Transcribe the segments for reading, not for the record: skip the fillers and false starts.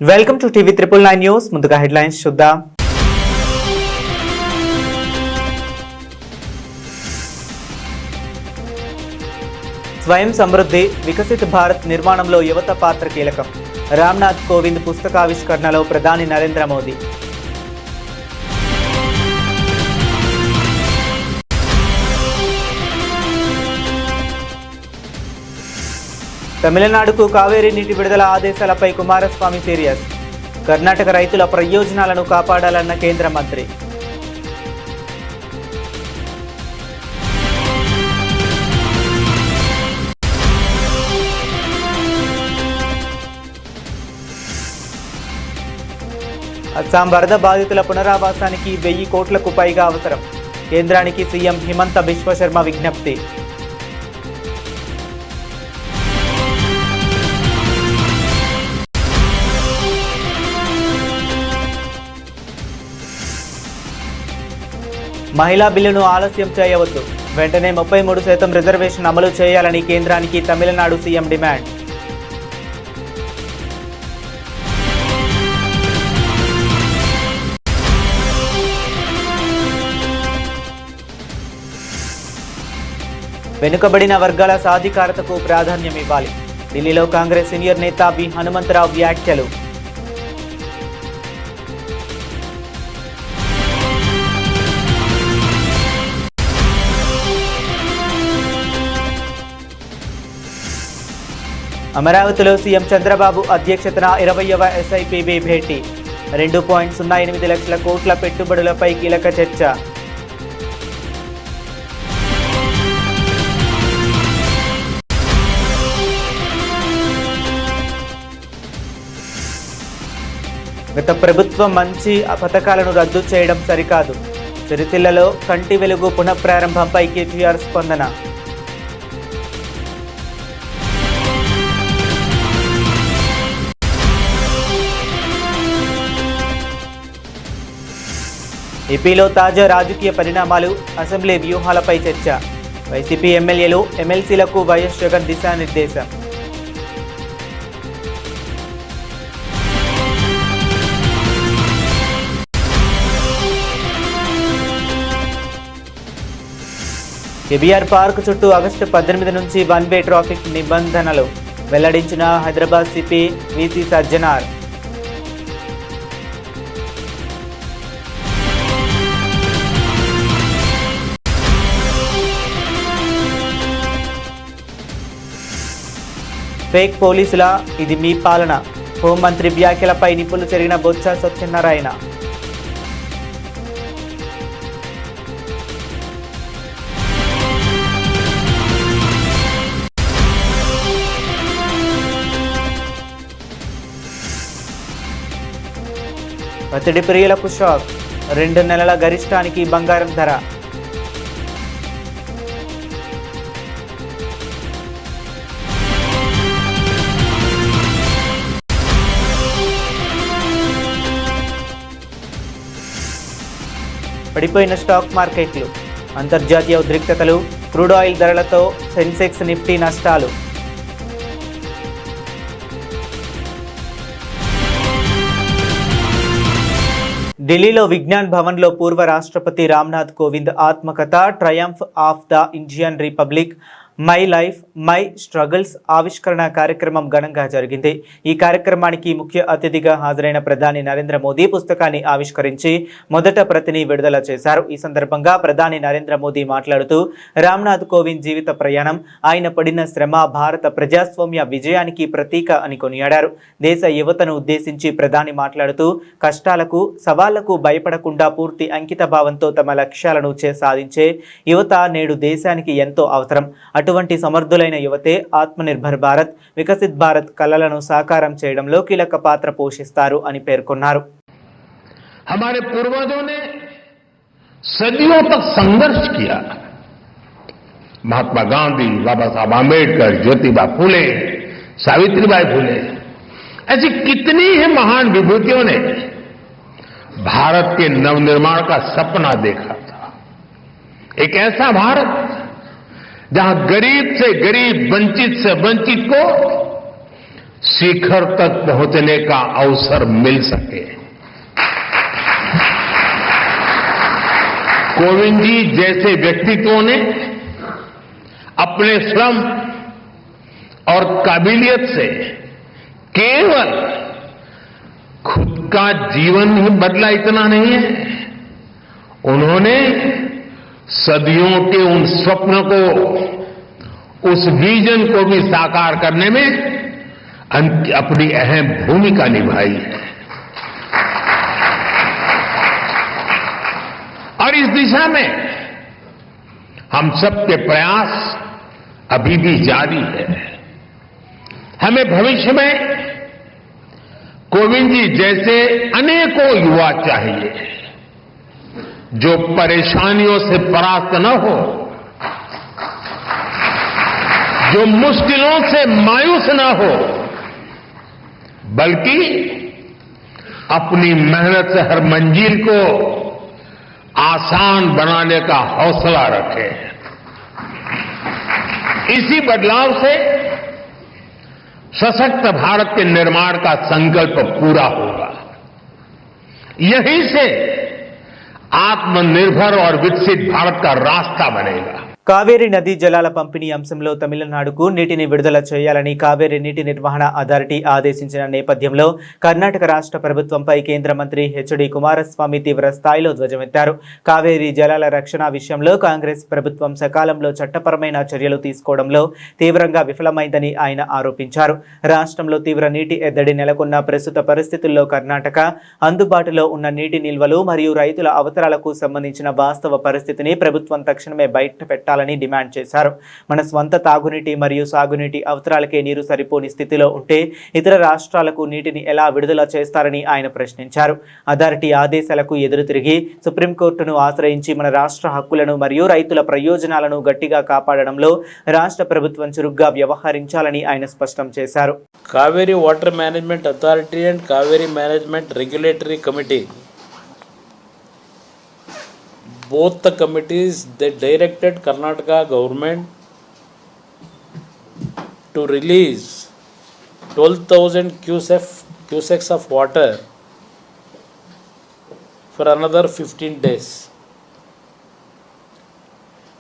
Welcome to TV 999 news. ముందుగా headlines చూద్దాం. స్వయం సమృద్ధి వికసిత భారత్ నిర్మాణంలో యువత పాత్ర కీలకం. రామ్నాథ్ కోవింద్ పుస్తకావిష్కరణలో ప్రధాని నరేంద్ర మోదీ. తమిళనాడుకు కావేరీ నీటి విడుదల ఆదేశాలపై కుమారస్వామి సీరియస్. కర్ణాటక రైతుల ప్రయోజనాలను కాపాడాలన్న కేంద్ర మంత్రి. అస్సాం వరద బాధితుల పునరావాసానికి 1000 కోట్లకు పైగా అవసరం. కేంద్రానికి సీఎం హిమంత బిశ్వ శర్మ విజ్ఞప్తి. మహిళా బిల్లును ఆలస్యం చేయవద్దు. వెంటనే 33% రిజర్వేషన్ అమలు చేయాలని కేంద్రానికి తమిళనాడు సీఎం డిమాండ్. వెనుకబడిన వర్గాల సాధికారతకు ప్రాధాన్యం ఇవ్వాలి. ఢిల్లీలో కాంగ్రెస్ సీనియర్ నేత బి హనుమంతరావు వ్యాఖ్యలు. అమరావతిలో సీఎం చంద్రబాబు అధ్యక్షతన 20వ ఎస్ఐపిబి భేటీ. 2.08 లక్షల కోట్ల పెట్టుబడులపై కీలక చర్చ. గత ప్రభుత్వం మంచి పథకాలను రద్దు చేయడం సరికాదు. సిరిసిల్లలో కంటి వెలుగు పునఃప్రారంభంపై కేటీఆర్ స్పందన. ఏపీలో తాజా రాజకీయ పరిణామాలు, అసెంబ్లీ వ్యూహాలపై చర్చ. వైసీపీ ఎమ్మెల్యేలు, ఎమ్మెల్సీలకు వైఎస్ జగన్ దిశానిర్దేశం. కేబీఆర్ పార్క్ చుట్టూ ఆగస్టు 18 నుంచి 1 వే ట్రాఫిక్ నిబంధనలు వెల్లడించిన Hyderabad CP VC Sajjanar. Fake పోలీసుల ఇది మీ పాలన. హోంమంత్రి వ్యాఖ్యలపై నిప్పులు చెరిగిన బొత్స సత్యనారాయణ. పచ్చడి ప్రియులకు షాక్. 2 నెలల గరిష్టానికి బంగారం ధర. పడిపోయిన స్టాక్ మార్కెట్లు, అంతర్జాతీయ ఉద్రిక్తతలు, క్రూడ్ ఆయిల్ ధరలతో సెన్సెక్స్ నిఫ్టీ నష్టాలు. ఢిల్లీలో విజ్ఞాన్ భవన్లో పూర్వ రాష్ట్రపతి రామ్నాథ్ కోవింద్ ఆత్మకథ Triumph of the Indian republic, my life my struggles ఆవిష్కరణ కార్యక్రమం ఘనంగా జరిగింది. ఈ కార్యక్రమానికి ముఖ్య అతిథిగా హాజరైన ప్రధాని నరేంద్ర మోదీ పుస్తకాన్ని ఆవిష్కరించి మొదట ప్రతిని విడుదల చేశారు. ఈ సందర్భంగా ప్రధాని నరేంద్ర మోదీ మాట్లాడుతూ రామ్నాథ్ కోవింద్ జీవిత ప్రయాణం, ఆయన పడిన శ్రమ భారత ప్రజాస్వామ్య విజయానికి ప్రతీక అని కొనియాడారు. దేశ యువతను ఉద్దేశించి ప్రధాని మాట్లాడుతూ కష్టాలకు, సవాళ్లకు భయపడకుండా పూర్తి అంకిత భావంతో తమ లక్ష్యాలను సాధించే యువత నేడు దేశానికి ఎంతో అవసరం. అటువంటి సమర్థులైన యువతే ఆత్మనిర్భర్ భారత్, వికసిత్ భారత్ కలలను సాకారం చేయడంలో కీలక పాత్ర పోషిస్తారు అని పేర్కొన్నారు. हमारे पूर्वजों ने सदियों तक संघर्ष किया. महात्मा गांधी, बाबा साहब आंबेडकर, ज्योतिबा फूले, सावित्रीबाई फूले, ऐसी कितनी ही महान विभूतियों ने भारत के नवनिर्माण का सपना देखा था. एक ऐसा भारत जहां गरीब से गरीब, वंचित से वंचित को शिखर तक पहुंचने का अवसर मिल सके। कोविंद जी जैसे व्यक्तित्वों ने अपने श्रम और काबिलियत से केवल खुद का जीवन ही बदला इतना नहीं है, उन्होंने सदियों के उन स्वप्न को, उस विजन को भी साकार करने में अपनी अहम भूमिका निभाई है। और इस दिशा में हम सबके प्रयास अभी भी जारी है। हमें भविष्य में कोविंद जी जैसे अनेकों युवा चाहिए जो परेशानियों से परास्त न हो, जो मुश्किलों से मायूस न हो, बल्कि अपनी मेहनत से हर मंजिल को आसान बनाने का हौसला रखे। इसी बदलाव से सशक्त भारत के निर्माण का संकल्प पूरा होगा। यहीं से आत्मनिर्भर और विकसित भारत का रास्ता बनेगा। కావేరీ నదీ జలాల పంపిణీ అంశంలో తమిళనాడుకు నీటిని విడుదల చేయాలని కావేరీ నీటి నిర్వహణ అథారిటీ ఆదేశించిన నేపథ్యంలో కర్ణాటక రాష్ట్ర ప్రభుత్వంపై కేంద్ర మంత్రి హెచ్డి కుమారస్వామి తీవ్ర స్థాయిలో ధ్వజమెత్తారు. కావేరీ జలాల రక్షణ విషయంలో కాంగ్రెస్ ప్రభుత్వం సకాలంలో చట్టపరమైన చర్యలు తీసుకోవడంలో తీవ్రంగా విఫలమైందని ఆయన ఆరోపించారు. రాష్ట్రంలో తీవ్ర నీటి ఎద్దడి నెలకొన్న ప్రస్తుత పరిస్థితుల్లో కర్ణాటక అందుబాటులో ఉన్న నీటి నిల్వలు మరియు రైతుల అవసరాలకు సంబంధించిన వాస్తవ పరిస్థితిని ప్రభుత్వం తక్షణమే బయటపెట్టాలి డిమాండ్ చేశారు. మన స్వంత తాగునీటి మరియు సాగునీటి అవసరాలకే నీరు సరిపోని స్థితిలో ఉంటే ఇతర రాష్ట్రాలకు నీటిని ఎలా విడుదల చేస్తారని ఆయన ప్రశ్నించారు. అథారిటీ ఆదేశాలకు ఎదురు తిరిగి సుప్రీంకోర్టును ఆశ్రయించి మన రాష్ట్ర హక్కులను మరియు రైతుల ప్రయోజనాలను గట్టిగా కాపాడడంలో రాష్ట్ర ప్రభుత్వం చురుగ్గా వ్యవహరించాలని ఆయన స్పష్టం చేశారు. Kaveri water management authority and Kaveri management regulatory committee, both the committees, they directed Karnataka government to release 12,000 cusecs of water for another 15 days.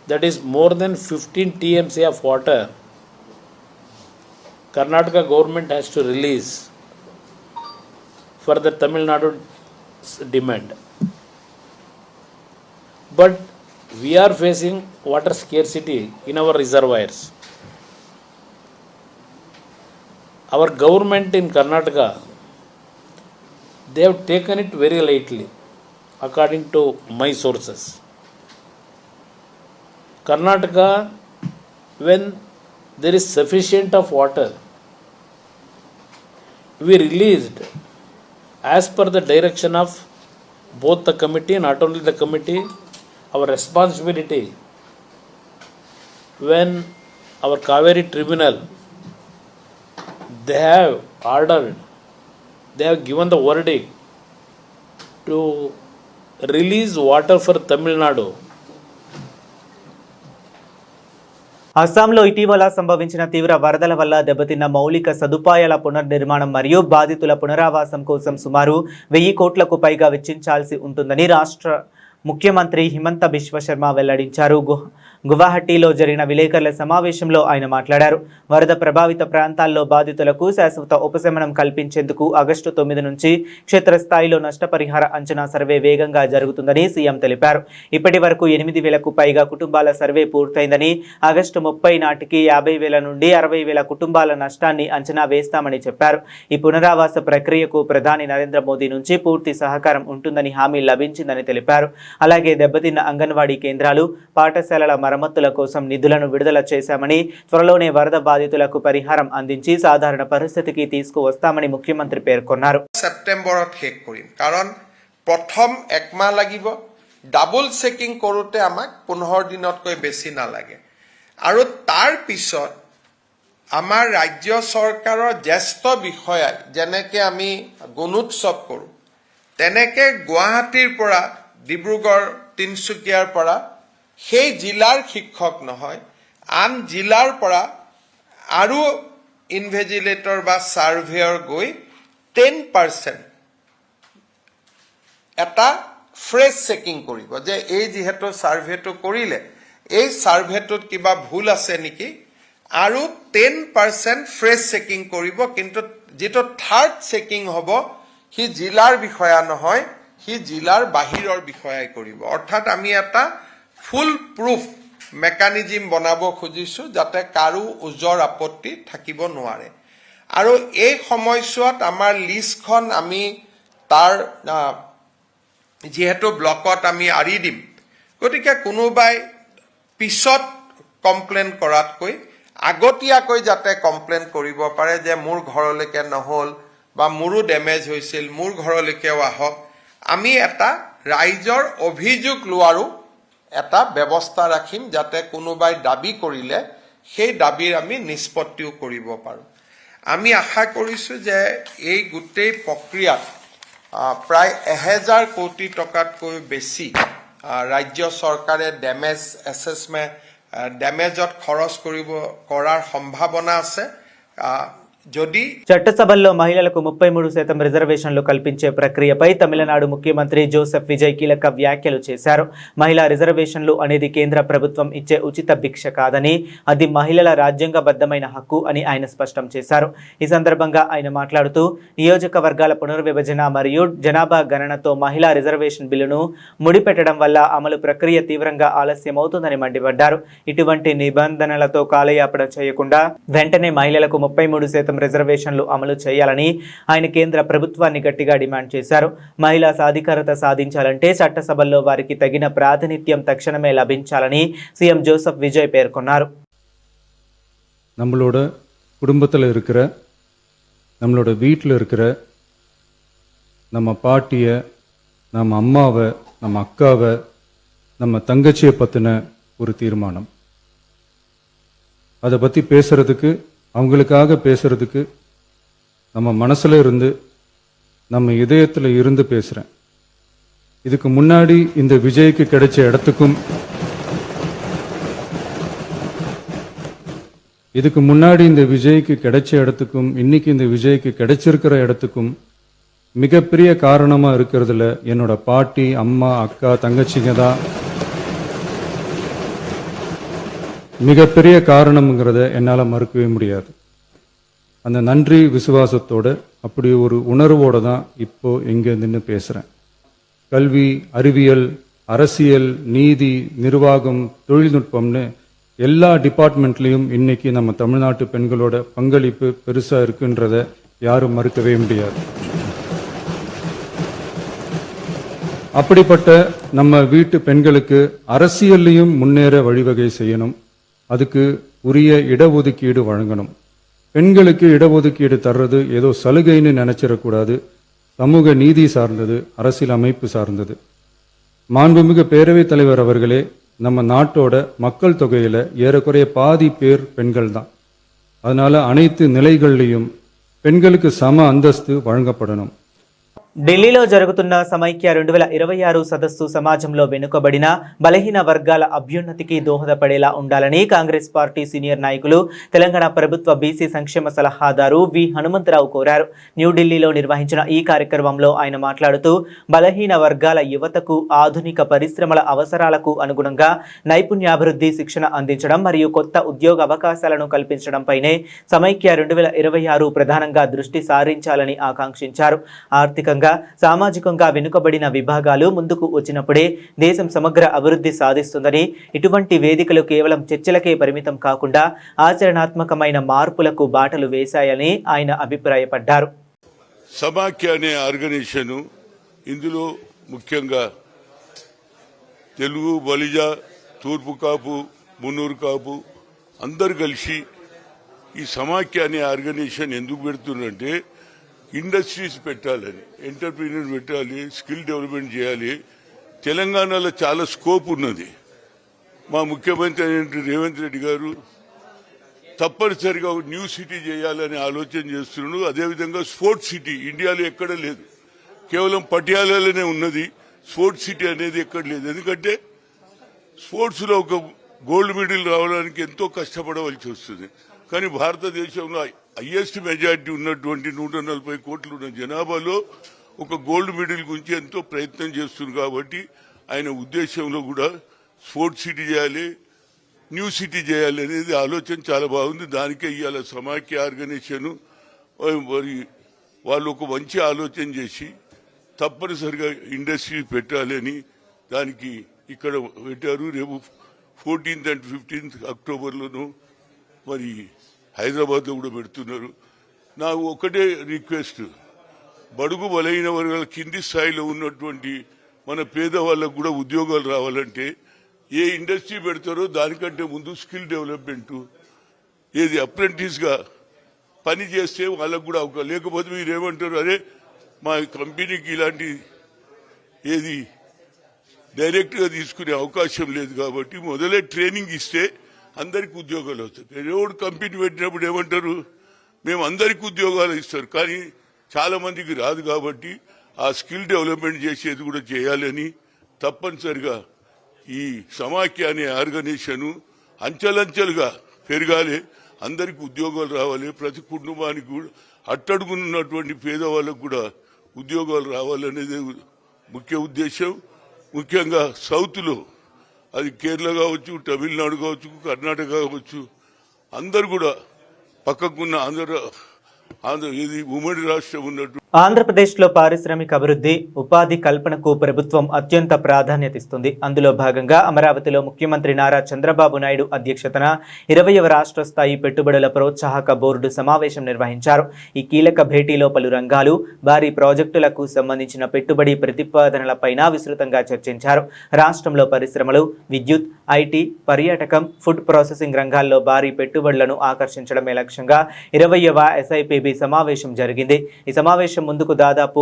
That is more than 15 TMC of water Karnataka government has to release for the Tamil Nadu demand. But we are facing water scarcity in our reservoirs. Our government in Karnataka, they have taken it very lightly, according to my sources. Karnataka, when there is sufficient of water, we released as per the direction of both the committee, not only the committee, our responsibility. When our Kaveri tribunal, they have ordered, they have given the verdict to release water for Tamil Nadu. అస్సాంలో ఇటీవల సంభవించిన తీవ్ర వరదల వల్ల దెబ్బతిన్న మౌలిక సదుపాయాల పునర్నిర్మాణం మరియు బాధితుల పునరావాసం కోసం సుమారు 1000 కోట్లకు పైగా వెచ్చించాల్సి ఉంటుందని రాష్ట్ర ముఖ్యమంత్రి హిమంత బిశ్వ శర్మ వెల్లడించారు. గువాహటిలో జరిగిన విలేకరుల సమావేశంలో ఆయన మాట్లాడారు. వరద ప్రభావిత ప్రాంతాల్లో బాధితులకు శాశ్వత ఉపశమనం కల్పించేందుకు ఆగస్టు 9 నుంచి క్షేత్రస్థాయిలో నష్టపరిహార అంచనా సర్వే వేగంగా జరుగుతుందని సీఎం తెలిపారు. ఇప్పటి వరకు 8,000కు పైగా కుటుంబాల సర్వే పూర్తయిందని, ఆగస్టు 30 నాటికి 50,000 నుండి 60,000 కుటుంబాల నష్టాన్ని అంచనా వేస్తామని చెప్పారు. ఈ పునరావాస ప్రక్రియకు ప్రధాని నరేంద్ర మోదీ నుంచి పూర్తి సహకారం ఉంటుందని హామీ లభించిందని తెలిపారు. అలాగే దెబ్బతిన్న అంగన్వాడీ కేంద్రాలు, పాఠశాలల మరమ్మతుల కోసం నిధులను విడుదల చేశామని, త్వరలోనే వరద బాధితులకు పరిహారం అందించి సాధారణ పరిస్థితికి తీసుకువస్తామని ముఖ్యమంత్రి పేర్కొన్నారు. సెప్టెంబৰত শেষ কৰিম, কাৰণ প্ৰথম একমাহ লাগিব, ডাবল চেকিং কৰোঁতে আমাক 15 দিনতকৈ বেছি নালাগে। আৰু তাৰ পিছত আমাৰ ৰাজ্য চৰকাৰৰ জ্যেষ্ঠ বিষয়াই যেনেকৈ আমি গুণোৎসৱ কৰোঁ, তেনেকৈ গুৱাহাটীৰ পৰা, ডিব্ৰুগড়, তিনিচুকীয়াৰ পৰা সেই জিলাৰ শিক্ষক নহয়, আন জিলাৰ পৰা আৰু ইনভেজিলেটৰ বা ছাৰ্ভেয়ৰ গৈ 10% এটা ফ্ৰেছ চেকিং কৰিব যে এই যিহেতু ছাৰ্ভেটো কৰিলে এই ছাৰ্ভেটোত কিবা ভুল আছে নেকি আৰু 10% ফ্ৰেছ চেকিং কৰিব কিন্তু যেটো থাৰ্ড চেকিং হ'ব হি জিলাৰ বিষয়া নহয় হি জিলাৰ বাহিৰৰ বিষয়াই কৰিব অৰ্থাৎ আমি এটা ফুল প্ৰুফ মেকানিজম বনাব খুজিছো যাতে কাৰো উজৰ আপত্তি থাকিব নোৱাৰে আৰু এই সময়ছোৱাত আমাৰ লিষ্টখন আমি তাৰ যেহেতু ব্লকত আমি আৰি দিম গতিকে কোনোবাই পিছত কমপ্লেইন কৰাতকৈ আগতীয়াকৈ যাতে কমপ্লেইন কৰিব পাৰে যে মোৰ ঘৰলৈকে নহল বা মোৰো ডেমেজ হৈছিল মোৰ ঘৰলৈকেও আহক আমি এটা ৰাইজৰ অভিযোগ লোৱাৰো এটা ব্যৱস্থা ৰাখিম যাতে কোনোবাই দাবী কৰিলে সেই দাবীৰ আমি নিষ্পত্তিও কৰিব পাৰোঁ আমি আশা কৰিছো যে এই গোটেই প্ৰক্ৰিয়াত প্ৰায় 1000 কোটি টকাতকৈ বেছি ৰাজ্য চৰকাৰে ডেমেজ এছেছমেণ্ট ডেমেজত খৰচ কৰাৰ সম্ভাৱনা আছে যদি చట్టసభల్లో మహిళలకు 33% రిజర్వేషన్లు కల్పించే ప్రక్రియపై తమిళనాడు ముఖ్యమంత్రి జోసెఫ్ విజయ్ కీలక వ్యాఖ్యలు చేశారు. మహిళా రిజర్వేషన్లు అనేది కేంద్ర ప్రభుత్వం ఇచ్చే ఉచిత భిక్ష కాదని అది మహిళల రాజ్యాంగబద్ధమైన హక్కు అని ఆయన స్పష్టం చేశారు. ఈ సందర్భంగా ఆయన మాట్లాడుతూ నియోజకవర్గాల పునర్విభజన మరియు జనాభా గణనతో మహిళా రిజర్వేషన్ బిల్లును ముడిపెట్టడం వల్ల అమలు ప్రక్రియ తీవ్రంగా ఆలస్యమవుతుందని మండిపడ్డారు. ఇటువంటి నిబంధనలతో కాలయాపన చేయకుండా వెంటనే మహిళలకు 33% రిజర్వేషన్లు అమలు చేయాలని ఆయన కేంద్ర ప్రభుత్వాన్ని గట్టిగా డిమాండ్ చేశారు. మహిళా సాధికారత సాధించాలంటే చట్టసభల్లో వారికి తగిన ప్రాతినిధ్యం తక్షణమే లభించాలని సీఎం జోసెఫ్ విజయ్ పేర్కొన్నారు. நம்மளோட குடும்பத்தில் இருக்கிற நம்மளோட வீட்டில் இருக்கிற நம்ம பாட்டியை நம்ம அம்மாவை நம்ம அக்காவை நம்ம தங்கச்சியை பற்றின ஒரு தீர்மானம் அதை பற்றி பேசுறதுக்கு அவங்களுக்காக பேசுறதுக்கு நம்ம மனசுல இருந்து நம்ம இதயத்தில் இருந்து பேசுறேன். இதுக்கு முன்னாடி இந்த விஜய்க்கு கிடைச்ச இடத்துக்கும் இன்னைக்கு இந்த விஜய்க்கு கிடைச்சிருக்கிற இடத்துக்கும் மிகப்பெரிய காரணமா இருக்கிறதுல என்னோட பாட்டி அம்மா அக்கா தங்கச்சிங்க தான் மிகப்பெரிய காரணம்ங்கிறத என்னால் மறுக்கவே முடியாது. அந்த நன்றி விசுவாசத்தோட அப்படி ஒரு உணர்வோட தான் இப்போ இங்கே நின்று பேசுகிறேன். கல்வி, அறிவியல், அரசியல், நீதி, நிர்வாகம், தொழில்நுட்பம்னு எல்லா டிபார்ட்மெண்ட்லேயும் இன்னைக்கு நம்ம தமிழ்நாட்டு பெண்களோட பங்களிப்பு பெருசாக இருக்குன்றத யாரும் மறுக்கவே முடியாது. அப்படிப்பட்ட நம்ம வீட்டு பெண்களுக்கு அரசியல்லையும் முன்னேற வழிவகை செய்யணும். அதுக்கு உரிய இடஒதுக்கீடு வழங்கணும். பெண்களுக்கு இடஒதுக்கீடு தர்றது ஏதோ சலுகைன்னு நினைச்சிடக்கூடாது. சமூக நீதி சார்ந்தது, அரசியல் அமைப்பு சார்ந்தது. மாண்புமிகு பேரவைத் தலைவர் அவர்களே, நம்ம நாட்டோட மக்கள் தொகையில ஏறக்குறைய பாதி பேர் பெண்கள் தான். அதனால அனைத்து நிலைகள்லையும் பெண்களுக்கு சம அந்தஸ்து வழங்கப்படணும். ఢిల్లీలో జరుగుతున్న సమైక్య 2026 సదస్సు సమాజంలో వెనుకబడిన బలహీన వర్గాల అభ్యున్నతికి దోహదపడేలా ఉండాలని కాంగ్రెస్ పార్టీ సీనియర్ నాయకులు తెలంగాణ ప్రభుత్వ బీసీ సంక్షేమ సలహాదారు వి హనుమంతరావు కోరారు. న్యూఢిల్లీలో నిర్వహించిన ఈ కార్యక్రమంలో ఆయన మాట్లాడుతూ బలహీన వర్గాల యువతకు ఆధునిక పరిశ్రమల అవసరాలకు అనుగుణంగా నైపుణ్యాభివృద్ధి శిక్షణ అందించడం మరియు కొత్త ఉద్యోగ అవకాశాలను కల్పించడంపైనే సమైక్య 2026 ప్రధానంగా దృష్టి సారించాలని ఆకాంక్షించారు. ఆర్థికంగా సామాజికంగా వెనుకబడిన విభాగాలు ముందుకు వచ్చినప్పుడే దేశం సమగ్ర అభివృద్ధి సాధిస్తుందని, ఇటువంటి వేదికలు కేవలం చర్చలకే పరిమితం కాకుండా ఆచరణాత్మకమైన మార్పులకు బాటలు వేశాయని ఆయన అభిప్రాయపడ్డారు. సమాఖ్య అనే ఆర్గనైజేషన్ ఇందులో ముఖ్యంగా తెలుగు, బలిజ, తూర్పు కాపు, మున్నూరు కాపు అందరు కలిసి ఈ సమాఖ్య అనే ఆర్గనైజేషన్ ఎందుకు పెడుతున్నారంటే ఇండస్ట్రీస్ పెట్టాలని, ఎంటర్ప్రీనర్ పెట్టాలి, స్కిల్ డెవలప్మెంట్ చేయాలి. తెలంగాణలో చాలా స్కోప్ ఉన్నది. మా ముఖ్యమంత్రి రేవంత్ రెడ్డి గారు తప్పనిసరిగా ఒక న్యూ సిటీ చేయాలని ఆలోచన చేస్తున్నాడు. అదేవిధంగా స్పోర్ట్స్ సిటీ ఇండియాలో ఎక్కడ లేదు, కేవలం పటియాలాలోనే ఉన్నది. స్పోర్ట్స్ సిటీ అనేది ఎక్కడ లేదు. ఎందుకంటే స్పోర్ట్స్ లో ఒక గోల్డ్ మెడల్ రావడానికి ఎంతో కష్టపడవలసి వస్తుంది. కానీ భారతదేశంలో హైయెస్ట్ మెజారిటీ ఉన్నటువంటి 140 కోట్లు ఉన్న జనాభాలో ఒక గోల్డ్ మెడల్ గురించి ఎంతో ప్రయత్నం చేస్తున్నారు. కాబట్టి ఆయన ఉద్దేశంలో కూడా స్పోర్ట్స్ సిటీ చేయాలి, న్యూ సిటీ చేయాలి అనేది ఆలోచన చాలా బాగుంది. దానికే ఇవాళ సమాఖ్య ఆర్గనైజేషన్ మరి వాళ్ళు ఒక మంచి ఆలోచన చేసి తప్పనిసరిగా ఇండస్ట్రీ పెట్టాలని దానికి ఇక్కడ పెట్టారు. రేపు 14th and 15th అక్టోబర్లోనూ మరి హైదరాబాద్లో కూడా పెడుతున్నారు. నాకు ఒకటే రిక్వెస్ట్, బడుగు బలైన వర్గాల కింది స్థాయిలో ఉన్నటువంటి మన పేదవాళ్ళకు కూడా ఉద్యోగాలు రావాలంటే ఏ ఇండస్ట్రీ పెడతారో దానికంటే ముందు స్కిల్ డెవలప్మెంట్, ఏది అప్రెంటిస్గా పని చేస్తే వాళ్ళకు కూడా లేకపోతే మీరు ఏమంటారు, అరే మా కంపెనీకి ఇలాంటి ఏది డైరెక్ట్గా తీసుకునే అవకాశం లేదు. కాబట్టి మొదలే ట్రైనింగ్ ఇస్తే అందరికి ఉద్యోగాలు వస్తాయి. ఎవడు కంపెనీ పెట్టినప్పుడు ఏమంటారు, మేము అందరికి ఉద్యోగాలు ఇస్తారు, కానీ చాలా మందికి రాదు. కాబట్టి ఆ స్కిల్ డెవలప్మెంట్ చేసేది కూడా చేయాలని తప్పనిసరిగా ఈ సమాఖ్య అనే ఆర్గనైజేషన్ అంచెలంచెలుగా పెరగాలి, అందరికి ఉద్యోగాలు రావాలి, ప్రతి కుటుంబానికి కూడా అట్టడుగున్నటువంటి పేదవాళ్ళకు కూడా ఉద్యోగాలు రావాలనేది ముఖ్య ఉద్దేశం. ముఖ్యంగా సౌత్లో అది కేరళ కావచ్చు, తమిళనాడు కావచ్చు, కర్ణాటక కావచ్చు, అందరు కూడా పక్కకున్న ఇది ఉమ్మడి రాష్ట్రం ఉన్నట్టు. ఆంధ్రప్రదేశ్లో పారిశ్రామిక అభివృద్ధి, ఉపాధి కల్పనకు ప్రభుత్వం అత్యంత ప్రాధాన్యత ఇస్తుంది. అందులో భాగంగా అమరావతిలో ముఖ్యమంత్రి నారా చంద్రబాబు నాయుడు అధ్యక్షతన 20వ రాష్ట్ర స్థాయి పెట్టుబడుల ప్రోత్సాహక బోర్డు సమావేశం నిర్వహించారు. ఈ కీలక భేటీలో పలు రంగాలు, భారీ ప్రాజెక్టులకు సంబంధించిన పెట్టుబడి ప్రతిపాదనలపైన విస్తృతంగా చర్చించారు. రాష్ట్రంలో పరిశ్రమలు, విద్యుత్, ఐటీ, పర్యాటకం, ఫుడ్ ప్రాసెసింగ్ రంగాల్లో భారీ పెట్టుబడులను ఆకర్షించడమే లక్ష్యంగా 20వ SIPB సమావేశం జరిగింది. ఈ సమావేశం ముందుకు దాదాపు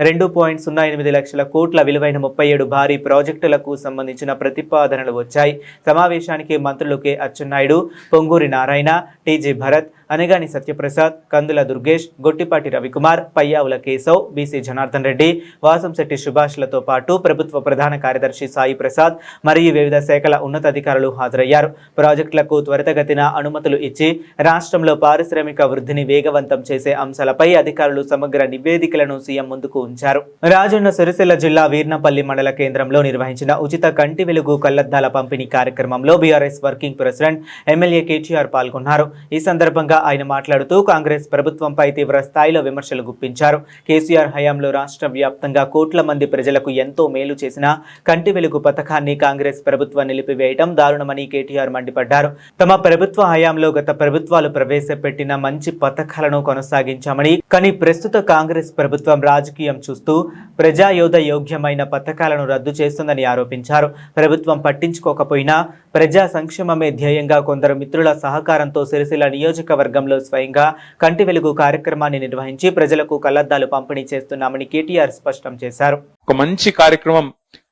2.08 లక్షల కోట్ల విలువైన 37 భారీ ప్రాజెక్టులకు సంబంధించిన ప్రతిపాదనలు వచ్చాయి. సమావేశానికి మంత్రులు కె అచ్చెన్నాయుడు, పొంగూరి నారాయణ, టీజీ భరత్, అనగాని సత్యప్రసాద్, కందుల దుర్గేష్, గొట్టిపాటి రవికుమార్, పయ్యావుల కేశవ్, బీసీ జనార్దన్ రెడ్డి, వాసంశెట్టి సుభాష్లతో పాటు ప్రభుత్వ ప్రధాన కార్యదర్శి సాయి ప్రసాద్ మరియు వివిధ శాఖల ఉన్నతాధికారులు హాజరయ్యారు. ప్రాజెక్టులకు త్వరితగతిన అనుమతులు ఇచ్చి రాష్ట్రంలో పారిశ్రామిక వృద్ధిని వేగవంతం చేసే అంశాలపై అధికారులు సమగ్ర నివేదికలను సీఎం ముందుకు ఉంచారు. రాజన్న సిరిసిల్ల జిల్లా వీర్నపల్లి మండల కేంద్రంలో నిర్వహించిన ఉచిత కంటి వెలుగు కళ్లద్దాల పంపిణీ కార్యక్రమంలో BRS working president MLA KTR పాల్గొన్నారు. ఈ సందర్భంగా ఆయన మాట్లాడుతూ కాంగ్రెస్ ప్రభుత్వంపై తీవ్ర స్థాయిలో విమర్శలు గుప్పించారు. కేసీఆర్ హయాంలో రాష్ట్ర వ్యాప్తంగా కోట్ల మంది ప్రజలకు ఎంతో మేలు చేసిన కంటి వెలుగు పథకాన్ని కాంగ్రెస్ ప్రభుత్వం నిలిపివేయడం దారుణమని కేటీఆర్ మండిపడ్డారు. తమ ప్రభుత్వ హయాంలో గత ప్రభుత్వాలు ప్రవేశపెట్టిన మంచి పథకాలను కొనసాగించామని, కానీ ప్రస్తుత కాంగ్రెస్ ప్రభుత్వం రాజకీయం చూస్తూ ప్రజాయోధ యోగ్యమైన పథకాలను రద్దు చేస్తుందని ఆరోపించారు. ప్రభుత్వం పట్టించుకోకపోయినా ప్రజా సంక్షేమమే ధ్యేయంగా కొందరు మిత్రుల సహకారంతో సిరిసిల్ల నియోజకవర్గంలో స్వయంగా కంటి వెలుగు కార్యక్రమాన్ని నిర్వహించి ప్రజలకు కళ్లద్దాలు పంపిణీ చేస్తున్నామని కేటీఆర్ స్పష్టం చేశారు. ఒక మంచి కార్యక్రమం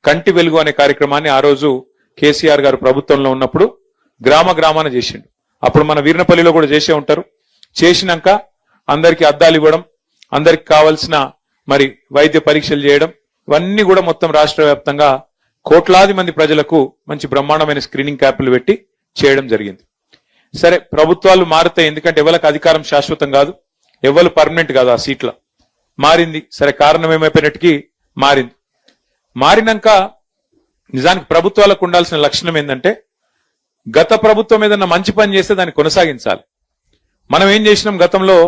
కంటి వెలుగు అనే కార్యక్రమాన్ని ఆ రోజు కేసీఆర్ గారు ప్రభుత్వంలో ఉన్నప్పుడు గ్రామాన చేసిండు. అప్పుడు మన వీర్నపల్లిలో కూడా చేసే ఉంటారు. చేసినాక అందరికి అద్దాలు ఇవ్వడం, అందరికి కావాల్సిన మరి వైద్య పరీక్షలు చేయడం, ఇవన్నీ కూడా మొత్తం రాష్ట్ర వ్యాప్తంగా కోట్లాది మంది ప్రజలకు మంచి బ్రహ్మాండమైన స్క్రీనింగ్ క్యాంపులు పెట్టి చేయడం జరిగింది. సరే, ప్రభుత్వాలు మారుతాయి, ఎందుకంటే ఎవరికి అధికారం శాశ్వతం కాదు, ఎవరు పర్మనెంట్ కాదు. ఆ సీట్ల మారింది. సరే, కారణం ఏమైపోయినట్టుకి మారింది. మారినాక నిజానికి ప్రభుత్వాలకు ఉండాల్సిన లక్షణం ఏంటంటే గత ప్రభుత్వం ఏదన్నా మంచి పని చేస్తే దాన్ని కొనసాగించాలి. మనం ఏం చేసినాం, గతంలో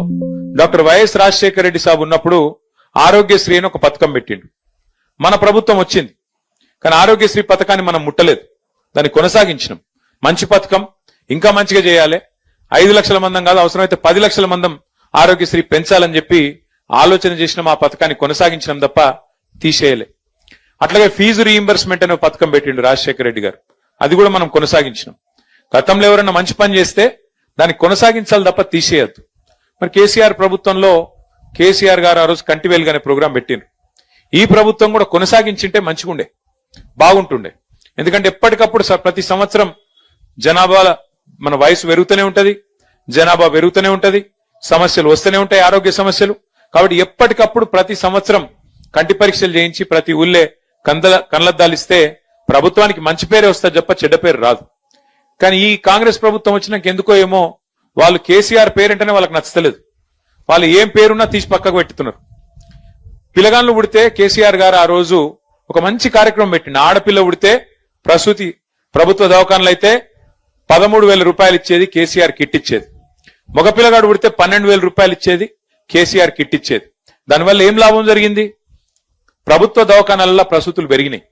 డాక్టర్ వైఎస్ రాజశేఖర రెడ్డి సాబ్ ఉన్నప్పుడు ఆరోగ్యశ్రీ అని ఒక పథకం పెట్టిండు. మన ప్రభుత్వం వచ్చింది, కానీ ఆరోగ్యశ్రీ పథకాన్ని మనం ముట్టలేదు, దాన్ని కొనసాగించినాం. మంచి పథకం, ఇంకా మంచిగా చేయాలి, 5 లక్షల మందం కాదు, అవసరమైతే 10 లక్షల మందం ఆరోగ్యశ్రీ పెంచాలని చెప్పి ఆలోచన చేసినాం. ఆ పథకాన్ని కొనసాగించినాం తప్ప తీసేయలే. అట్లాగే ఫీజు రీయింబర్స్మెంట్ అనే పథకం పెట్టిండు రాజశేఖర రెడ్డి గారు, అది కూడా మనం కొనసాగించినాం. గతంలో ఎవరైనా మంచి పని చేస్తే దాన్ని కొనసాగించాలి తప్ప తీసేయద్దు. మరి కేసీఆర్ ప్రభుత్వంలో కేసీఆర్ గారు ఆ రోజు కంటి వెలుగు అనే ప్రోగ్రాం పెట్టిండ్రు. ఈ ప్రభుత్వం కూడా కొనసాగించింటే మంచిగుండే, బాగుంటుండే. ఎందుకంటే ఎప్పటికప్పుడు ప్రతి సంవత్సరం జనాభా మన వయసు పెరుగుతూనే ఉంటది, జనాభా పెరుగుతూనే ఉంటది, సమస్యలు వస్తూనే ఉంటాయి, ఆరోగ్య సమస్యలు. కాబట్టి ఎప్పటికప్పుడు ప్రతి సంవత్సరం కంటి పరీక్షలు చేయించి ప్రతి ఊళ్ళే కళ్ళద్దాలు ఇస్తే ప్రభుత్వానికి మంచి పేరే వస్తుంది తప్ప చెడ్డ పేరు రాదు. కానీ ఈ కాంగ్రెస్ ప్రభుత్వం వచ్చినాక ఎందుకో ఏమో వాళ్ళు కేసీఆర్ పేరంటేనే వాళ్ళకి నచ్చలేదు. వాళ్ళు ఏం పేరున్నా తీసి పక్కకు పెట్టుతున్నారు. పిల్లగాళ్ళు పుడితే కేసీఆర్ గారు ఆ రోజు ఒక మంచి కార్యక్రమం పెట్టిండు. ఆడపిల్ల పుడితే ప్రసూతి ప్రభుత్వ దవాఖానలు అయితే 13,000 రూపాయలు ఇచ్చేది, కేసీఆర్ కిట్ ఇచ్చేది. మగపిల్లగాడు పుడితే 12,000 రూపాయలు ఇచ్చేది, కేసీఆర్ కిట్ ఇచ్చేది. దానివల్ల ఏం లాభం జరిగింది? ప్రభుత్వ దవాఖానాలలో ప్రసూతులు పెరిగినాయి,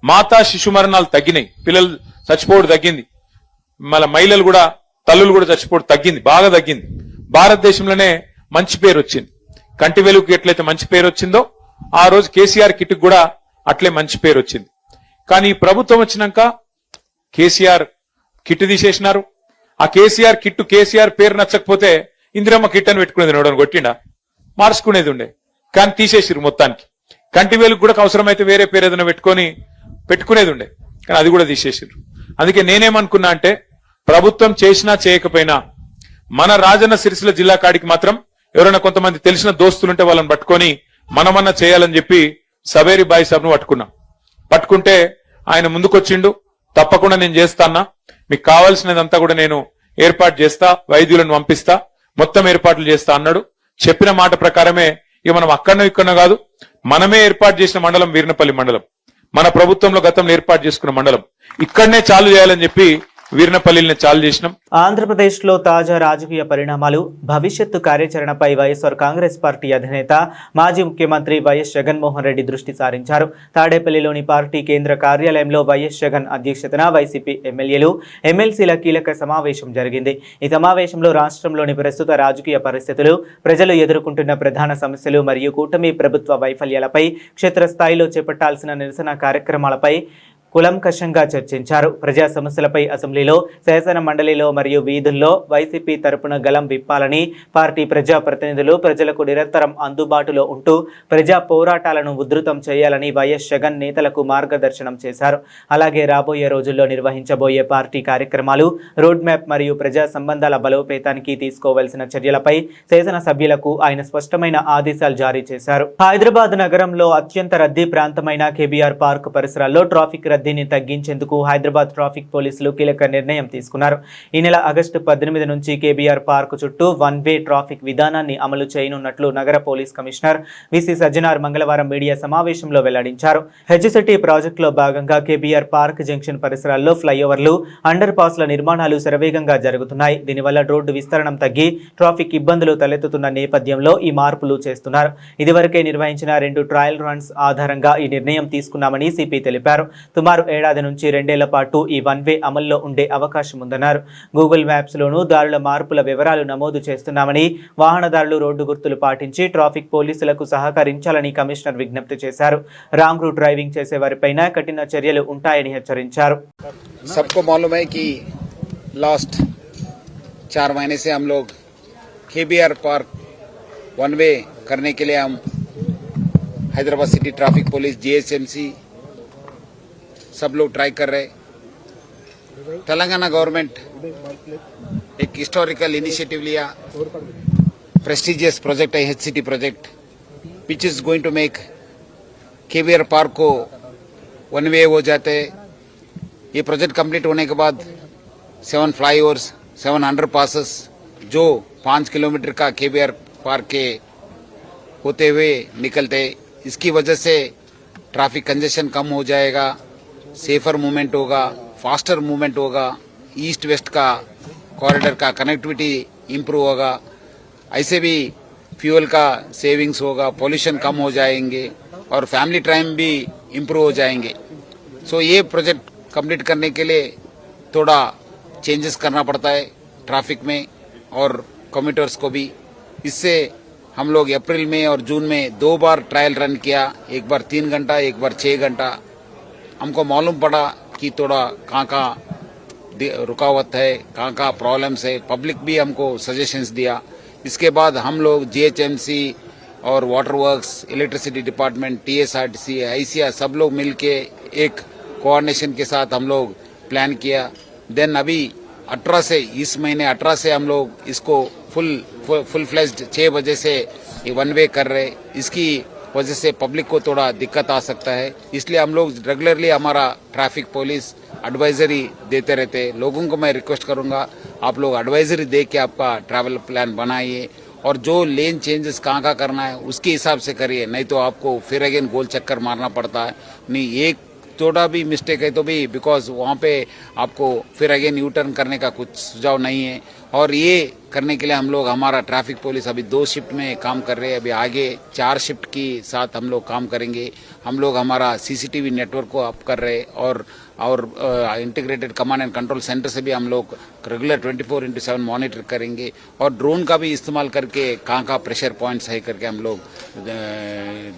మాతా శిశు మరణాలు తగ్గినాయి, పిల్లలు చచ్చిపోవడం తగ్గింది, మళ్ళీ మహిళలు కూడా తల్లులు కూడా చచ్చిపోవడం తగ్గింది, బాగా తగ్గింది. భారతదేశంలోనే మంచి పేరు వచ్చింది. కంటి వెలుగుకి ఎట్లయితే మంచి పేరు వచ్చిందో ఆ రోజు కేసీఆర్ కిట్ కూడా అట్లే మంచి పేరు వచ్చింది. కానీ ఈ ప్రభుత్వం వచ్చినాక కేసీఆర్ కిట్ తీసేసినారు. ఆ కేసీఆర్ కిట్టు కేసీఆర్ పేరు నచ్చకపోతే ఇందిరమ్మ కిట్ అని పెట్టుకునేది, నోడని కొట్టిండా, మార్చుకునేది ఉండే. కానీ తీసేసిరు మొత్తానికి. కంటి వెలుగు కూడా అవసరమైతే వేరే పేరు ఏదైనా పెట్టుకునేది ఉండే, కానీ అది కూడా తీసేసిరు. అందుకే నేనేమనుకున్నా అంటే ప్రభుత్వం చేసినా చేయకపోయినా మన రాజన్న సిరిసిల్ల జిల్లా కాడికి మాత్రం ఎవరైనా కొంతమంది తెలిసిన దోస్తులుంటే వాళ్ళని పట్టుకొని మనమన్నా చేయాలని చెప్పి సవేరి బాయి సాబ్ను పట్టుకుంటే ఆయన ముందుకొచ్చిండు. తప్పకుండా నేను చేస్తానా, మీకు కావాల్సినదంతా కూడా నేను ఏర్పాటు చేస్తా, వైద్యులను పంపిస్తా, మొత్తం ఏర్పాట్లు చేస్తా అన్నాడు. చెప్పిన మాట ప్రకారమే ఇక మనం అక్కడనో ఇక్కడనో కాదు, మనమే ఏర్పాటు చేసిన మండలం వీర్నపల్లి మండలం, మన ప్రభుత్వంలో గతంలో ఏర్పాటు చేసుకున్న మండలం, ఇక్కడనే చాలు చేయాలని చెప్పి వీర్నపల్లిని చాలు చేసినాం. ఆంధ్రప్రదేశ్లో తాజా రాజకీయ పరిణామాలు, భవిష్యత్తు కార్యాచరణపై వైఎస్ఆర్ కాంగ్రెస్ పార్టీ అధినేత మాజీ ముఖ్యమంత్రి వైఎస్ జగన్మోహన్ రెడ్డి దృష్టి సారించారు. తాడేపల్లిలోని పార్టీ కేంద్ర కార్యాలయంలో వైఎస్ జగన్ అధ్యక్షతన వైసీపీ ఎమ్మెల్యేలు, ఎమ్మెల్సీల కీలక సమావేశం జరిగింది. ఈ సమావేశంలో రాష్ట్రంలోని ప్రస్తుత రాజకీయ పరిస్థితులు, ప్రజలు ఎదుర్కొంటున్న ప్రధాన సమస్యలు మరియు కూటమి ప్రభుత్వ వైఫల్యాలపై, క్షేత్రస్థాయిలో చేపట్టాల్సిన నిరసన కార్యక్రమాలపై కులంకషంగా చర్చించారు. ప్రజా సమస్యలపై అసెంబ్లీలో, శాసన మండలిలో మరియు వీధుల్లో వైసీపీ తరపున గలం విప్పాలని, పార్టీ ప్రజా ప్రతినిధులు ప్రజలకు నిరంతరం అందుబాటులో ఉంటూ ప్రజా పోరాటాలను ఉధృతం చేయాలని వైఎస్ జగన్ నేతలకు మార్గదర్శనం చేశారు. అలాగే రాబోయే రోజుల్లో నిర్వహించబోయే పార్టీ కార్యక్రమాలు, రోడ్ మ్యాప్ మరియు ప్రజా సంబంధాల బలోపేతానికి తీసుకోవాల్సిన చర్యలపై శాసనసభ్యులకు ఆయన స్పష్టమైన ఆదేశాలు జారీ చేశారు. హైదరాబాద్ నగరంలో అత్యంత రద్దీ ప్రాంతమైన కేబీఆర్ పార్క్ పరిసరాల్లో ట్రాఫిక్ రద్దీని తగ్గించేందుకు హైదరాబాద్ ట్రాఫిక్ పోలీసులు కీలక నిర్ణయం తీసుకున్నారు. ఈ నెల ఆగస్టు 18 నుంచి కేబీఆర్ పార్క్ చుట్టూ వన్ వే ట్రాఫిక్ విధానాన్ని అమలు చేయనున్నట్లు నగర పోలీస్ కమిషనర్ విసి సజ్జనార్ మంగళవారం మీడియా సమావేశంలో వెల్లడించారు. హెచ్సిటీ ప్రాజెక్టులో భాగంగా కేబీఆర్ పార్క్ జంక్షన్ పరిసరాల్లో ఫ్లైఓవర్లు, అండర్ పాస్ల నిర్మాణాలు శరవేగంగా జరుగుతున్నాయి. దీనివల్ల రోడ్డు విస్తరణం తగ్గి ట్రాఫిక్ ఇబ్బందులు తలెత్తుతున్న నేపథ్యంలో ఈ మార్పులు చేస్తున్నారు. ఇదివరకే నిర్వహించిన 2 ట్రయల్ రన్స్ ఆధారంగా ఈ నిర్ణయం తీసుకున్నామని సిపి తెలిపారు. సుమారు ఏడాది నుంచి 2 ఏళ్ల పాటు ఈ వన్ వే అమల్లో ఉండే అవకాశం ఉందన్నారు. గూగుల్ మ్యాప్స్ లోనూ దారుల మార్పుల వివరాలు నమోదు చేస్తున్నామని, వాహనదారులు రోడ్డు గుర్తులు పాటించి ట్రాఫిక్ పోలీసులకు సహకరించాలని కమిషనర్ విజ్ఞప్తి చేశారు. రాంగ్ రూట్ డ్రైవింగ్ చేసే వారిపైన కఠిన చర్యలు ఉంటాయని హెచ్చరించారు. सबको मालूम है कि लास्ट 4 महीने से हम लोग केबीआर पार्क वन वे करने के लिए हम Hyderabad city traffic police, GHMC सब लोग ट्राई कर रहे. तेलंगाना गवर्नमेंट एक हिस्टोरिकल इनिशिएटिव लिया, प्रेस्टिजियस प्रोजेक्ट है HCT project, which is going to make KBR park को वन वे हो जाते हैं. ये प्रोजेक्ट कंप्लीट होने के बाद 7 फ्लाईओवर्स, 7 अंडर पासेस जो 5 किलोमीटर का केबीआर पार्क के होते हुए निकलते, इसकी वजह से ट्रैफिक कंजेशन कम हो जाएगा, सेफर मूवमेंट होगा, फास्टर मूवमेंट होगा, ईस्ट वेस्ट का कॉरिडोर का कनेक्टिविटी इंप्रूव होगा, ऐसे भी फ्यूल का सेविंग्स होगा, पोल्यूशन कम हो जाएंगे और फैमिली टाइम भी इंप्रूव हो जाएंगे. सो ये प्रोजेक्ट कंप्लीट करने के लिए थोड़ा चेंजेस करना पड़ता है ट्रैफिक में और कम्यूटर्स को भी. इससे हम लोग अप्रैल में और जून में 2 बार ट्रायल रन किया, एक बार 3 घंटा, एक बार 6 घंटा. हमको मालूम पड़ा कि थोड़ा कहाँ रुकावट है, कहाँ प्रॉब्लम्स है. पब्लिक भी हमको सजेशंस दिया. इसके बाद हम लोग जीएचएमसी और water works, electricity department, TSRTC, ICR सब लोग मिलके एक कोऑर्डिनेशन के साथ हम लोग प्लान किया. देन अभी 18 से, इस महीने 18 से हम लोग इसको फुल फ्लेज्ड 6 बजे से ये वन वे कर रहे. इसकी वजह से पब्लिक को थोड़ा दिक्कत आ सकता है, इसलिए हम लोग रेगुलरली हमारा ट्रैफिक पुलिस एडवाइजरी देते रहते हैं। लोगों को मैं रिक्वेस्ट करूंगा, आप लोग एडवाइजरी दे के आपका ट्रैवल प्लान बनाइए और जो लेन चेंजेस कहाँ करना है उसके हिसाब से करिए, नहीं तो आपको फिर अगेन गोल चक्कर मारना पड़ता है। नहीं, एक थोड़ा भी मिस्टेक है तो भी बिकॉज वहाँ पे आपको फिर अगेन यू टर्न करने का कुछ सुझाव नहीं है। और ये करने के लिए हम लोग, हमारा ट्रैफिक पुलिस अभी 2 शिफ्ट में काम कर रहे हैं, अभी आगे 4 शिफ्ट की साथ हम लोग काम करेंगे। हम लोग हमारा सीसीटीवी नेटवर्क को अप कर रहे हैं और integrated command and control centre से भी हम लोग रेगुलर 24/7 मॉनिटर करेंगे और ड्रोन का भी इस्तेमाल करके कहाँ प्रेशर पॉइंट्स है करके हम लोग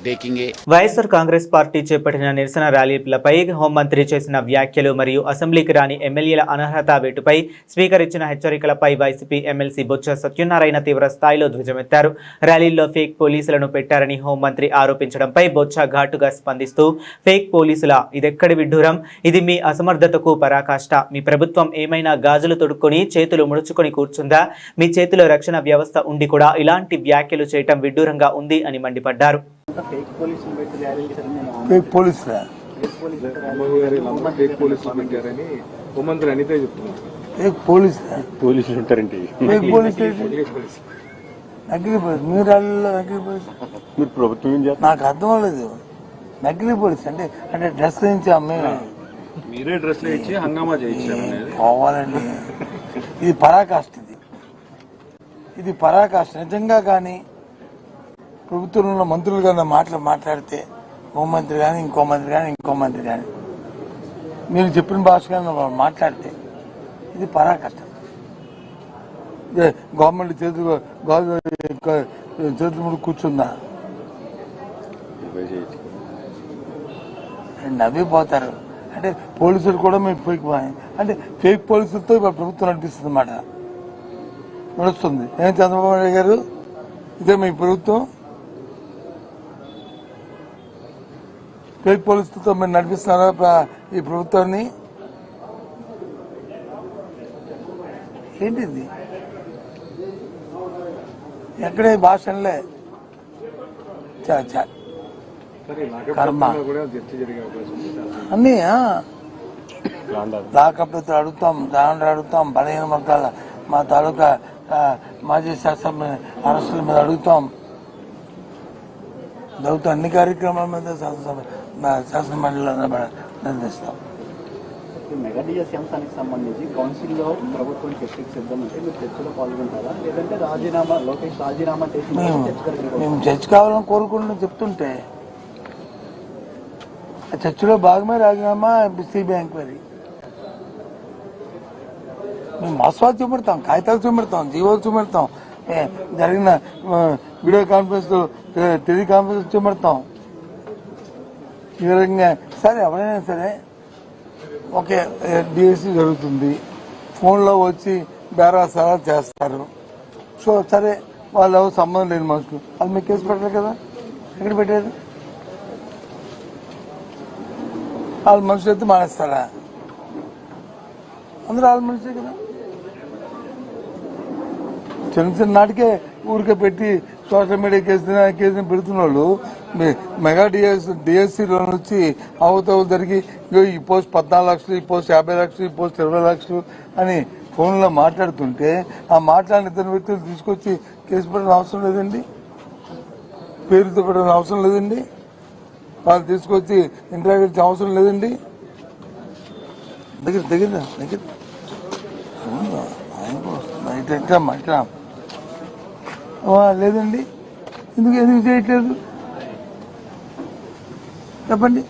देखेंगे। వైఎస్ఆర్ కాంగ్రెస్ పార్టీ చేపట్టిన నిరసన ర్యాలీలపై హోంమంత్రి చేసిన వ్యాఖ్యలు మరియు అసెంబ్లీకి రాని ఎమ్మెల్యేల అనర్హత వేటుపై స్పీకర్ ఇచ్చిన హెచ్చరికలపై వైసీపీ ఎమ్మెల్సీ బొత్స సత్యనారాయణ తీవ్ర స్థాయిలో ధ్వజమెత్తారు. ర్యాలీల్లో ఫేక్ పోలీసులను పెట్టారని హోంమంత్రి ఆరోపించడంపై బొత్స ఘాటుగా స్పందిస్తూ ఫేక్ పోలీసుల ఇదెక్కడి విడ్డూరం, ఇది మీ అసమర్థతకు పరాకాష్ట. మీ ప్రభుత్వం ఏమైనా గాజులు తొడుక్కొని చేతులు ముడుచుకొని కూర్చుందా? మీ చేతిలో రక్షణ వ్యవస్థ ఉండి కూడా ఇలాంటి వ్యాఖ్యలు చేయటం విడ్డూరంగా ఉంది అని మండిపడ్డారు. నాకు అర్థం అవ్వలేదు. నకిలీ పోలీస్ అంటే డ్రెస్ నుంచి మీరే డ్రెస్ ఇచ్చి హంగామా చేయించారు. పోవాలండి, ఇది పరాకాష్ట. ఇది పరాకాష్ట. నిజంగా కానీ ప్రభుత్వంలో ఉన్న మంత్రులు కానీ మాట్లాడితే, హోంమంత్రి కానీ ఇంకో మంత్రి కానీ మీరు చెప్పిన భాష కానీ మాట్లాడితే ఇది పరాకాష్ట. గవర్నమెంట్ చేతులు ముందు కూర్చుందా? నవ్విపోతారు. అంటే పోలీసులు కూడా మేము అంటే ఫేక్ పోలీసులతో ప్రభుత్వం నడిపిస్తుంది అన్నమాట, నడుస్తుంది. ఏం చంద్రబాబు నాయుడు గారు, ఇదే మీ ప్రభుత్వం? ఫేక్ పోలీసులతో మీరు నడిపిస్తున్నారా ఈ ప్రభుత్వాన్ని? ఏంటిది? ఎక్కడే భాషలే కర్మ అన్నీ లాకప్ అడుగుతాం, దాని అడుగుతాం, బలహీన వర్గాల మా తాలూకా మాజీ శాసన అరెస్టుల మీద అడుగుతాం. అన్ని కార్యక్రమాల మీద శాసన మండలిలో నిర్ణయిస్తాం. మెగా డిఎస్సీ అంశానికి సంబంధించి కౌన్సిల్లో ప్రభుత్వం చర్చకు సిద్ధమంటే మీరు చర్చలో పాల్గొంటారా, లేదంటే లోకేష్ రాజీనామా చేసి మేము చర్చ కావాలని కోరుకుంటున్నాం చెప్తుంటే, చర్చలో భాగమే రాజీనామా, సిబిఐ ఎంక్వైరీ. మేము మసవాలు చూపెడతాం, కాగితాలు చూపెడతాం, జీవోలు చూపెడతాం, జరిగిన వీడియో కాన్ఫరెన్స్, టెలికాన్ఫరెన్స్ చూపెడతాం. ఈ విధంగా సరే ఎవరైనా సరే ఓకే డిఎస్సీ జరుగుతుంది, ఫోన్లో వచ్చి బేరాసారా చేస్తారు. సో సరే వాళ్ళు ఎవరు సంబంధం లేని మనుషులు, వాళ్ళు మీకు కేసు పెట్టారు కదా, ఎక్కడ పెట్టారు? వాళ్ళ మనుషులు అయితే మానేస్తారా? అందరూ వాళ్ళ మనుషులే కదా. చిన్న నాటికే ఊరికే పెట్టి సోషల్ మీడియా కేసుని పెడుతున్న వాళ్ళు మెగా డిఎస్సీలో నుంచి అవతలు జరిగి ఈ పోస్ట్ 14 లక్షలు, ఈ పోస్ట్ 50 లక్షలు, ఈ పోస్ట్ 20 లక్షలు అని ఫోన్లో మాట్లాడుతుంటే ఆ మాట్లాడిన ఇద్దరు వ్యక్తులు తీసుకొచ్చి కేసు పెట్టడం అవసరం లేదండి, పేరుతో పెట్టడం అవసరం లేదండి, వాళ్ళు తీసుకొచ్చి ఇంటరాగేట్ అవసరం లేదండి. దగ్గర లేదండి. ఎందుకు చేయట్లేదు చెప్పండి,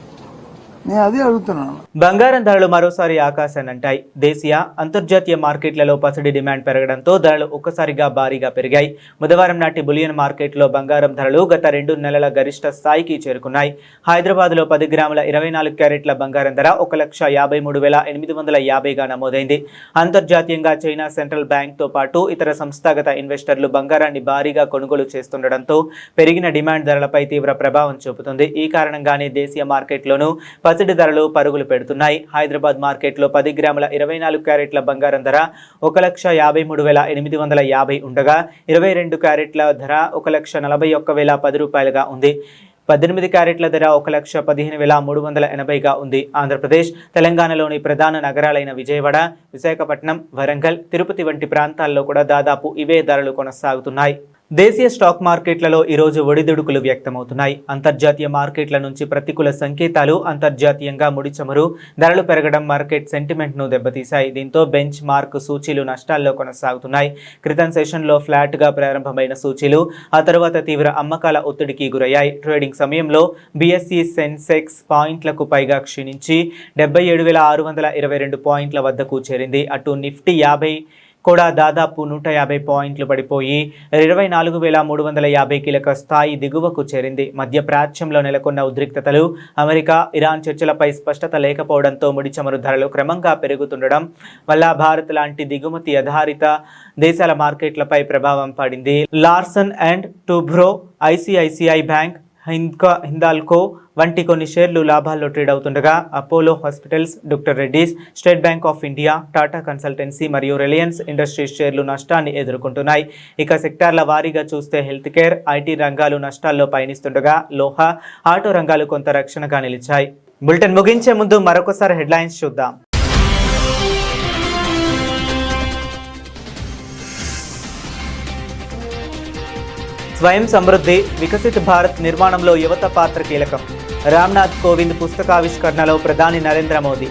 నేను అదే అడుగుతున్నాను. బంగారం ధరలు మరోసారి ఆకాశాన్నంటాయి. దేశీయ అంతర్జాతీయ మార్కెట్లలో పసిడి డిమాండ్ పెరగడంతో ధరలు ఒక్కసారిగా భారీగా పెరిగాయి. బుధవారం నాటి బులియన్ మార్కెట్లో బంగారం ధరలు గత 2 నెలల గరిష్ట స్థాయికి చేరుకున్నాయి. హైదరాబాద్లో 10 గ్రాముల 24 క్యారెట్ల బంగారం ధర 1,53,850గా నమోదైంది. అంతర్జాతీయంగా చైనా సెంట్రల్ బ్యాంక్తో పాటు ఇతర సంస్థాగత ఇన్వెస్టర్లు బంగారాన్ని భారీగా కొనుగోలు చేస్తుండటంతో పెరిగిన డిమాండ్ ధరలపై తీవ్ర ప్రభావం చూపుతుంది. ఈ కారణంగానే దేశీయ మార్కెట్లోనూ పసిడి ధరలు పరుగులు పెడుతున్నాయి. హైదరాబాద్ మార్కెట్లో 10 గ్రాముల 24 క్యారెట్ల బంగారం ధర 1,53,850 ఉండగా 22 క్యారెట్ల ధర 1,41,010 రూపాయలుగా ఉంది. 18 క్యారెట్ల ధర 1,15,380గా ఉంది. ఆంధ్రప్రదేశ్, తెలంగాణలోని ప్రధాన నగరాలైన విజయవాడ, విశాఖపట్నం, వరంగల్, తిరుపతి వంటి ప్రాంతాల్లో కూడా దాదాపు ఇవే ధరలు కొనసాగుతున్నాయి. దేశీయ స్టాక్ మార్కెట్లలో ఈరోజు ఒడిదుడుకులు వ్యక్తమవుతున్నాయి. అంతర్జాతీయ మార్కెట్ల నుంచి ప్రతికూల సంకేతాలు, అంతర్జాతీయంగా ముడి చమురు ధరలు పెరగడం మార్కెట్ సెంటిమెంట్ను దెబ్బతీశాయి. దీంతో బెంచ్ మార్క్ సూచీలు నష్టాల్లో కొనసాగుతున్నాయి. క్రితం సెషన్లో ఫ్లాట్గా ప్రారంభమైన సూచీలు ఆ తర్వాత తీవ్ర అమ్మకాల ఒత్తిడికి గురయ్యాయి. ట్రేడింగ్ సమయంలో బీఎస్ఈ సెన్సెక్స్ పాయింట్లకు పైగా క్షీణించి 77,622 పాయింట్ల వద్దకు చేరింది. అటు నిఫ్టీ 50 కూడా దాదాపు 150 పాయింట్లు పడిపోయి 24,350 కీలక స్థాయి దిగువకు చేరింది. మధ్య ప్రాచ్యంలో నెలకొన్న ఉద్రిక్తతలు, అమెరికా, ఇరాన్ చర్చలపై స్పష్టత లేకపోవడంతో ముడి చమురు ధరలు క్రమంగా పెరుగుతుండడం వల్ల భారత్ లాంటి దిగుమతి ఆధారిత దేశాల మార్కెట్లపై ప్రభావం పడింది. Larsen and Toubro, ICICI bank, Hindalco వంటి కొన్ని షేర్లు లాభాల్లో ట్రేడ్ అవుతుండగా Apollo hospitals, doctor Reddy's, State Bank of India, Tata consultancy మరియు రిలయన్స్ ఇండస్ట్రీస్ షేర్లు నష్టాన్ని ఎదుర్కొంటున్నాయి. ఇక సెక్టార్ల వారీగా చూస్తే హెల్త్ కేర్, ఐటీ రంగాలు నష్టాల్లో పయనిస్తుండగా లోహ, ఆటో రంగాలు కొంత రక్షణగా నిలిచాయి. బులెటిన్ ముగించే ముందు మరొకసారి హెడ్లైన్స్ చూద్దాం. స్వయం సమృద్ధి, వికసిత భారత్ నిర్మాణంలో యువత పాత్ర కీలకం. రామ్నాథ్ కోవింద్ పుస్తకావిష్కరణలో ప్రధాని నరేంద్ర మోదీ.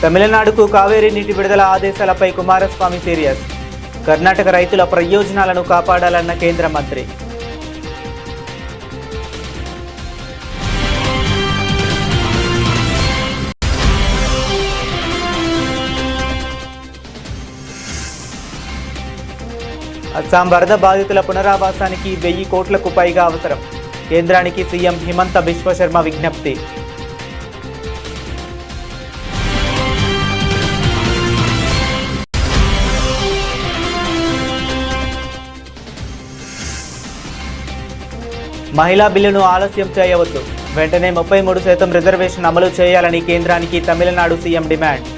తమిళనాడుకు కావేరీ నీటి విడుదల ఆదేశాలపై కుమారస్వామి సీరియస్. కర్ణాటక రైతుల ప్రయోజనాలను కాపాడాలన్న కేంద్ర మంత్రి. అస్సాం వరద బాధితుల పునరావాసానికి 1000 కోట్లకు పైగా అవసరం. కేంద్రానికి సీఎం హిమంత బిశ్వ శర్మ విజ్ఞప్తి. మహిళా బిల్లును ఆలస్యం చేయవద్దు, వెంటనే 33% రిజర్వేషన్ అమలు చేయాలని కేంద్రానికి తమిళనాడు సీఎం డిమాండ్.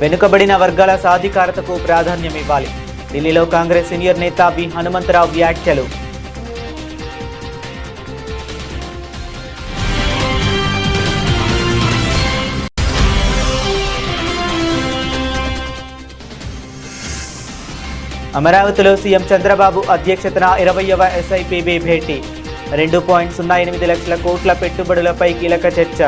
వెనుకబడిన వర్గాల సాధికారతకు ప్రాధాన్యం ఇవ్వాలి. ఢిల్లీలో కాంగ్రెస్ సీనియర్ నేత వి హనుమంతరావు వ్యాఖ్యలు. అమరావతిలో సీఎం చంద్రబాబు అధ్యక్షతన 20వ ఎస్ఐపిబి భేటీ. 2.08 లక్షల కోట్ల పెట్టుబడులపై కీలక చర్చ.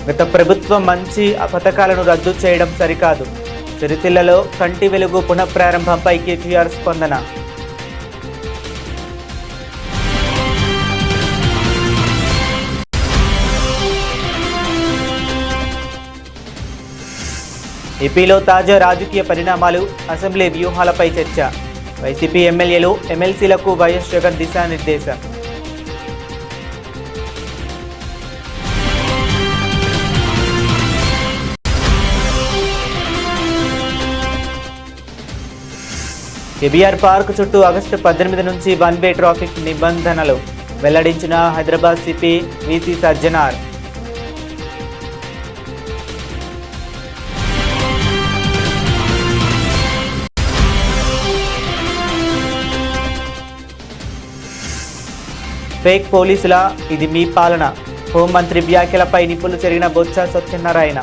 గత ప్రభుత్వం మంచి పథకాలను రద్దు చేయడం సరికాదు. సిరిసిల్లలో కంటి వెలుగు పునఃప్రారంభంపై కేటీఆర్ స్పందన. ఏపీలో తాజా రాజకీయ పరిణామాలు, అసెంబ్లీ వ్యూహాలపై చర్చ. వైసీపీ ఎమ్మెల్యేలు, ఎమ్మెల్సీలకు వైఎస్ జగన్ దిశానిర్దేశం. కేబీఆర్ పార్క్ చుట్టూ ఆగస్టు 18 నుంచి 1 వే ట్రాఫిక్ నిబంధనలు వెల్లడించిన Hyderabad CP VC Sajjanar. Fake పోలీసుల ఇది మీ పాలన, హోంమంత్రి వ్యాఖ్యలపై నిపుణులు జరిగిన బొత్స సత్యనారాయణ.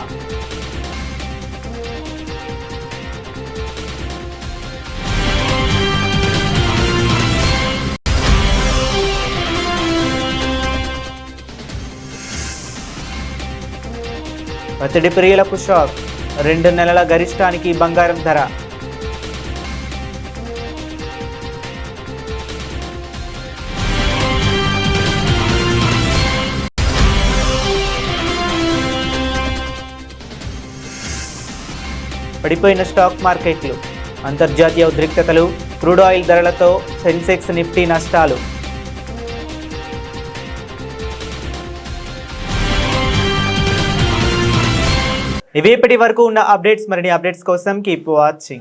పచ్చడి ప్రియులకు షాక్, 2 నెలల గరిష్టానికి బంగారం ధర. పడిపోయిన స్టాక్ మార్కెట్లు, అంతర్జాతీయ ఉద్రిక్తతలు, క్రూడ్ ఆయిల్ ధరలతో సెన్సెక్స్, నిఫ్టీ నష్టాలు. ఇవి ఇప్పటి వరకు ఉన్న అప్డేట్స్. మరిన్ని అప్డేట్స్ కోసం కీప్ వాచింగ్.